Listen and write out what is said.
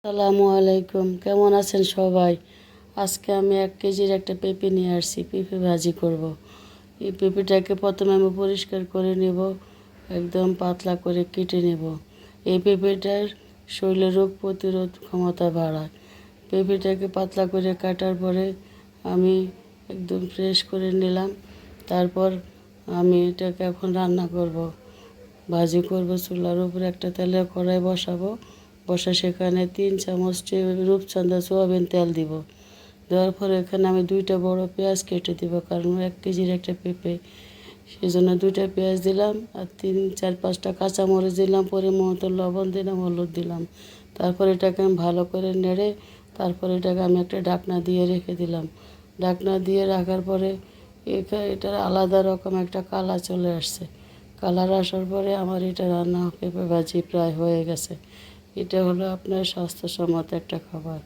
আসসালামু আলাইকুম, কেমন আছেন সবাই? আজকে আমি 1 কেজির একটা পেঁপে নিয়ে আসছি, পেঁপে ভাজি করব। এই পেঁপেটাকে প্রথমে আমি পরিষ্কার করে নেব, একদম পাতলা করে কেটে নেব। এই পেঁপেটার শরীরে রোগ প্রতিরোধ ক্ষমতা বাড়ায়। পেঁপেটাকে পাতলা করে কাটার পরে আমি একদম ফ্রেশ করে নিলাম। তারপর আমি এটাকে এখন রান্না করব, ভাজি করব। চুলার উপরে একটা তেলের কড়াই বসাবো, সেখানে 3 চামচ রূপচাঁদা সোয়াবিন তেল দিব। দেওয়ার পরে এখানে আমি 2টা বড় পেঁয়াজ কেটে দিব, কারণ 1 কেজির একটা পেঁপে, সেই জন্য 2টা পেঁয়াজ দিলাম। আর 3, 4, 5টা কাঁচামরিচ দিলাম, পরিমাণ মতো লবণ দিলাম, হলুদ দিলাম। তারপর এটাকে আমি ভালো করে নেড়ে তারপরে এটাকে আমি একটা ঢাকনা দিয়ে রেখে দিলাম। ঢাকনা দিয়ে রাখার পরে এটার আলাদা রকম একটা কালার চলে আসছে। কালার আসার পরে আমার এটা রান্না পেঁপে ভাজি প্রায় হয়ে গেছে। এটা হলো আপনার স্বাস্থ্যসম্মত একটা খাবার।